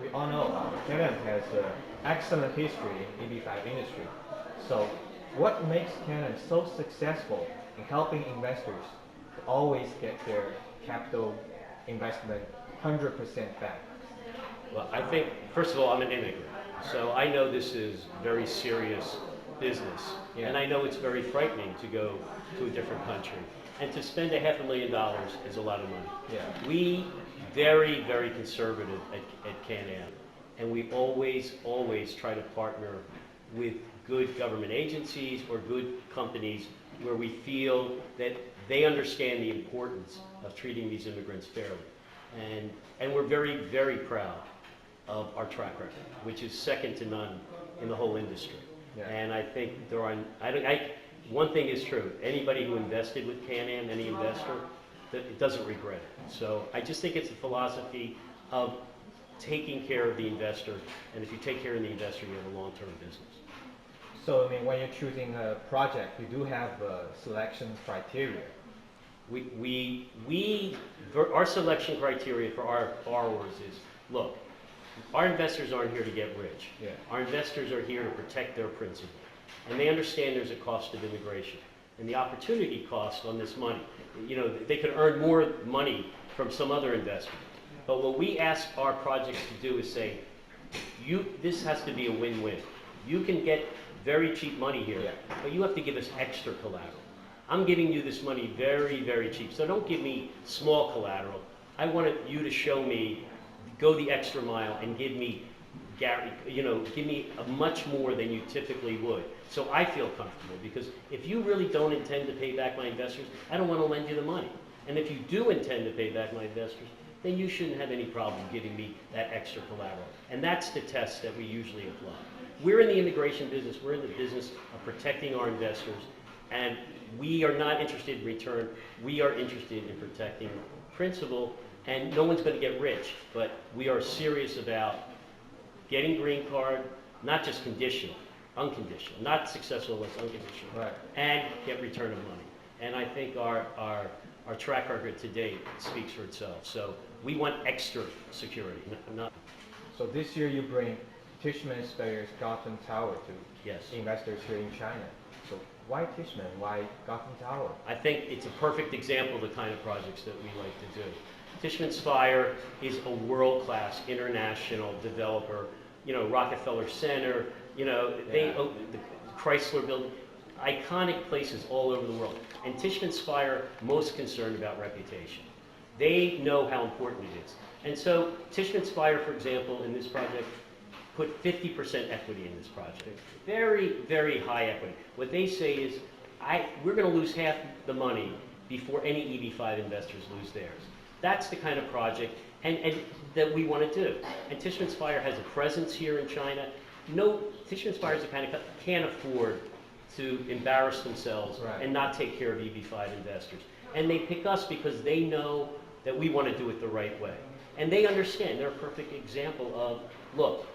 we all know Canon has an excellent history in EB5 industry. So what makes Canon so successful in helping investors to always get their capital investment 100% back? Well, I think, first of all, I'm an immigrant. So I know this is very serious business. Yeah. And I know it's very frightening to go to a different country. And to spend $500,000 is a lot of money. Yeah. We very, very conservative at Can-Am. And we always, always try to partner with good government agencies or good companies where we feel that they understand the importance of treating these immigrants fairly. And we're very, very proud of our track record, which is second to none in the whole industry. Yeah. And I think there are, one thing is true, anybody who invested with Can-Am, any investor, it doesn't regret it. So I just think it's a philosophy of taking care of the investor, and if you take care of the investor, you have a long-term business. So I mean, when you're choosing a project, you do have selection criteria. Our selection criteria for our borrowers is, look, our investors aren't here to get rich. Yeah. Our investors are here to protect their principal. And they understand there's a cost of immigration. And the opportunity cost on this money, you know, they could earn more money from some other investment. But what we ask our projects to do is say, this has to be a win-win. You can get very cheap money here, yeah, but you have to give us extra collateral. I'm giving you this money very, very cheap. So don't give me small collateral. I want you to show me, go the extra mile and give me much more than you typically would. So I feel comfortable, because if you really don't intend to pay back my investors, I don't want to lend you the money. And if you do intend to pay back my investors, then you shouldn't have any problem giving me that extra collateral. And that's the test that we usually apply. We're in the immigration business. We're in the business of protecting our investors. And we are not interested in return. We are interested in protecting principal. And no one's going to get rich. But we are serious about getting green card, not just conditional, unconditional. Not successful unless unconditional. Right. And get return of money. And I think our track record to date speaks for itself. So we want extra security. Not. So this year you bring Tishman Speyer's Gotham Tower to yes, investors here in China. So why Tishman? Why Gotham Tower? I think it's a perfect example of the kind of projects that we like to do. Tishman Speyer is a world-class international developer. You know, Rockefeller Center, you know, the Chrysler Building, iconic places all over the world. And Tishman Speyer most concerned about reputation. They know how important it is. And so Tishman Speyer, for example, in this project, put 50% equity in this project. Very, very high equity. What they say is, we're going to lose half the money before any EB5 investors lose theirs. That's the kind of project and that we want to do. And Tishman Speyer has a presence here in China. No, Tishman Speyer is the kind of can't afford to embarrass themselves and not take care of EB5 investors. And they pick us because they know that we want to do it the right way. And they understand. They're a perfect example of, look,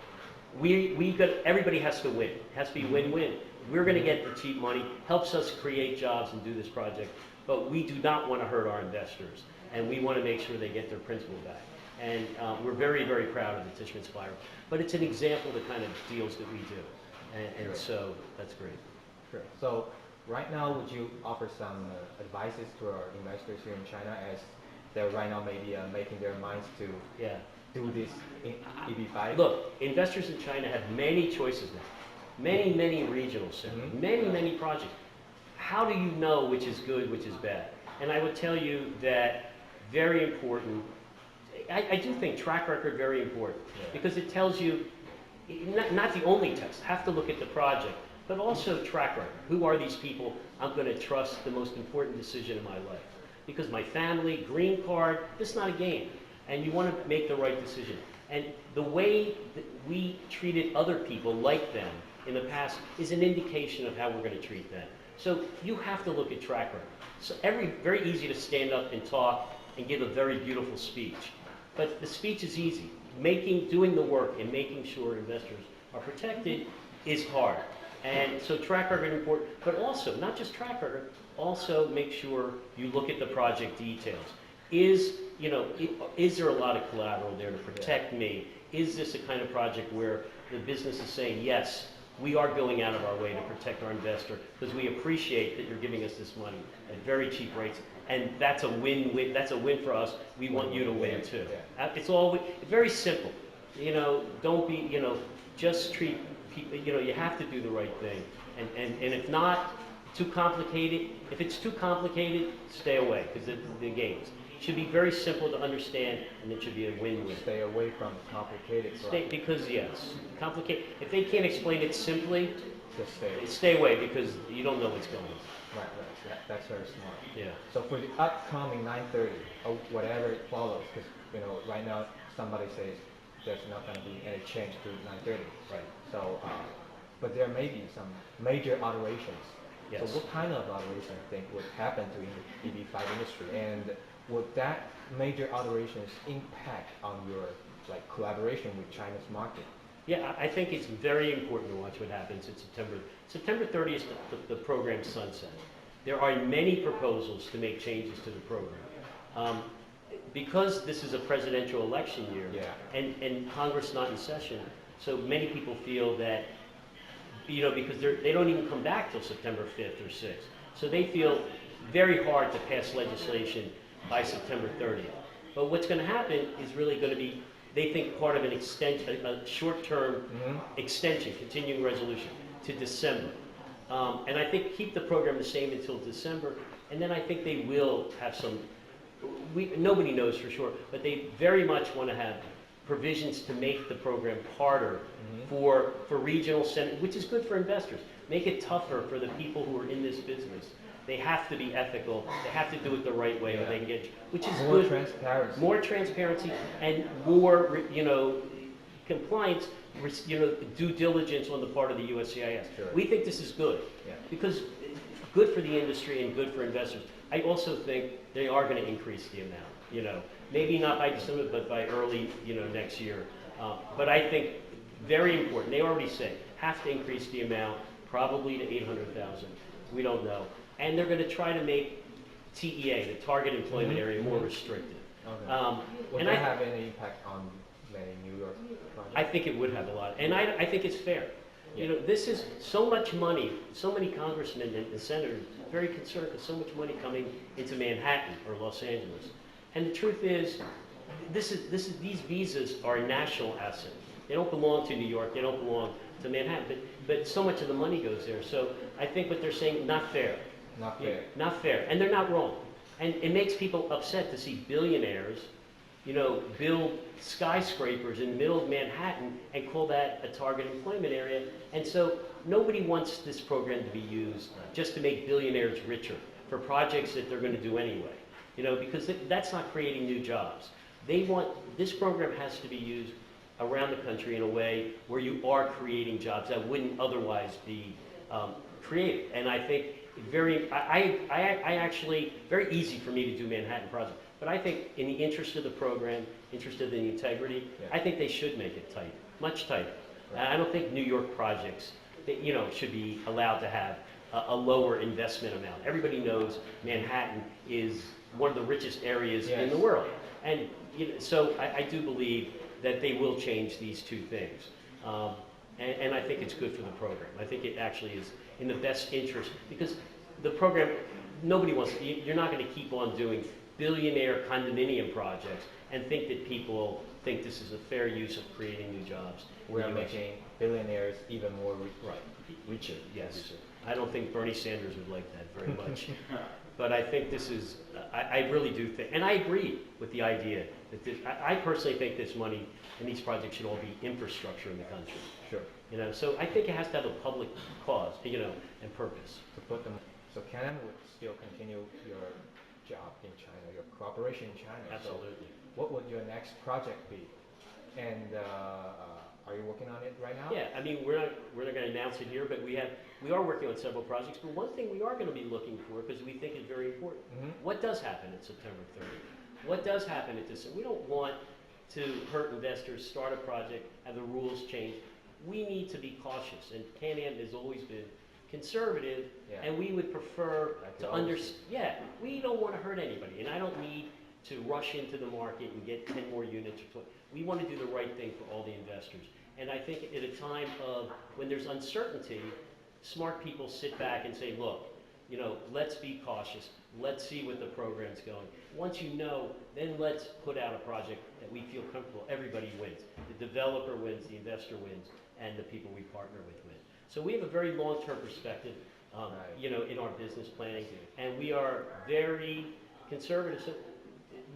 everybody has to win. It has to be win-win. We're going to get the cheap money, helps us create jobs and do this project, but we do not want to hurt our investors. And we want to make sure they get their principal back. And we're very, very proud of the Tishman Speyer. But it's an example of the kind of deals that we do. And so that's great. Sure. So right now, would you offer some advices to our investors here in China, as they're right now maybe making their minds to do this in EB5? Look, investors in China have many choices now. Many, many regional centers, many, many projects. How do you know which is good, which is bad? And I would tell you that very important, I do think track record very important, because it tells you, not the only test, have to look at the project, but also track record. Who are these people I'm going to trust the most important decision in my life? Because my family, green card, this is not a game. And you want to make the right decision. And the way that we treated other people like them in the past is an indication of how we're going to treat them. So you have to look at track record. So very easy to stand up and talk and give a very beautiful speech. But the speech is easy. Doing the work and making sure investors are protected is hard. And so track record is important, but also, not just track record, also make sure you look at the project details. is, you know, is there a lot of collateral there to protect me? Is this a kind of project where the business is saying, yes, we are going out of our way to protect our investor because we appreciate that you're giving us this money at very cheap rates, and that's a win-win. That's a win for us. We want you to win too. It's all very simple. You know, don't be, you know, just treat people. You know, you have to do the right thing, and if not too complicated, if it's too complicated, stay away because the games. Should be very simple to understand, and it should be a win-win. Stay away from complicated. Because yes, complicate. If they can't explain it simply, just stay away because you don't know what's going on. Right. That's very smart. Yeah. So for the upcoming 9:30 or whatever it follows, because you know right now somebody says there's not going to be any change to 9:30. Right. So, but there may be some major alterations. Yes. So what kind of alteration you think would happen to the EB5 industry, and would that major alterations impact on your collaboration with China's market? Yeah, I think it's very important to watch what happens in September. September 30th is the program sunset. There are many proposals to make changes to the program. Because this is a presidential election year, and Congress not in session, so many people feel that, you know, because they don't even come back till September 5th or 6th. So they feel very hard to pass legislation by September 30th. But what's going to happen is really going to be, they think, part of an extension, a short-term extension, continuing resolution to December. And I think keep the program the same until December, and then I think they will have some, nobody knows for sure, but they very much want to have provisions to make the program harder for regional centers, which is good for investors. Make it tougher for the people who are in this business. They have to be ethical. They have to do it the right way, or they can get, which is more good. Transparency. More transparency and more, you know, compliance, you know, due diligence on the part of the USCIS. Sure. We think this is good because good for the industry and good for investors. I also think they are going to increase the amount. You know, maybe not by December, but by early, you know, next year. But I think very important. They already say have to increase the amount, probably to 800,000. We don't know. And they're going to try to make TEA, the target employment area, more restrictive. Okay. Would that have any impact on many New York projects? I think it would have a lot. And I think it's fair. You know, this is so much money, so many congressmen and senators very concerned with so much money coming into Manhattan or Los Angeles. And the truth is, these visas are a national asset. They don't belong to New York. They don't belong to Manhattan. But so much of the money goes there. So I think what they're saying, not fair. Not fair. Not fair. And they're not wrong. And it makes people upset to see billionaires, you know, build skyscrapers in the middle of Manhattan and call that a target employment area. And so nobody wants this program to be used just to make billionaires richer for projects that they're going to do anyway. You know, because that's not creating new jobs. They want, this program has to be used around the country in a way where you are creating jobs that wouldn't otherwise be created. And I think I actually, very easy for me to do Manhattan projects, but I think in the interest of the program, interest of the integrity, I think they should make it tighter, much tighter. Right. I don't think New York projects, you know, should be allowed to have a lower investment amount. Everybody knows Manhattan is one of the richest areas in the world. And you know, so I do believe that they will change these two things. And I think it's good for the program. I think it actually is in the best interest, because the program, nobody wants, you're not going to keep on doing billionaire condominium projects and think that people think this is a fair use of creating new jobs. We're making billionaires even more richer. Yes. Richer. I don't think Bernie Sanders would like that very much. But I think this is, I really do think, and I agree with the idea that this, I personally think this money and these projects should all be infrastructure in the country. Sure. You know, so I think it has to have a public cause, you know, and purpose. To put them, so Canon would still continue your job in China, your cooperation in China. Absolutely. So what would your next project be? And are you working on it right now? Yeah, I mean, we're not going to announce it here, but we are working on several projects. But one thing we are going to be looking for, because we think is very important, what does happen at September 30th? What does happen at this? We don't want to hurt investors, start a project, have the rules change. We need to be cautious, and Can-Am has always been conservative, and we would prefer to understand. Yeah, we don't want to hurt anybody, and I don't need to rush into the market and get 10 more units. We want to do the right thing for all the investors. And I think at a time of when there's uncertainty, smart people sit back and say, look, you know, let's be cautious. Let's see what the program's going. Once you know, then let's put out a project that we feel comfortable. Everybody wins. The developer wins, the investor wins, and the people we partner with win. So we have a very long-term perspective, you know, in our business planning, and we are very conservative. So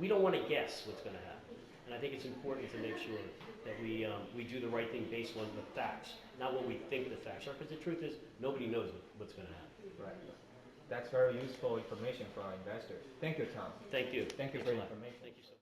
we don't want to guess what's going to happen. And I think it's important to make sure that we do the right thing based on the facts, not what we think the facts are, because the truth is nobody knows what's going to happen. Right. That's very useful information for our investors. Thank you, Tom. Thank you. Thank you Thanks for a your lot. information. Thank you so much.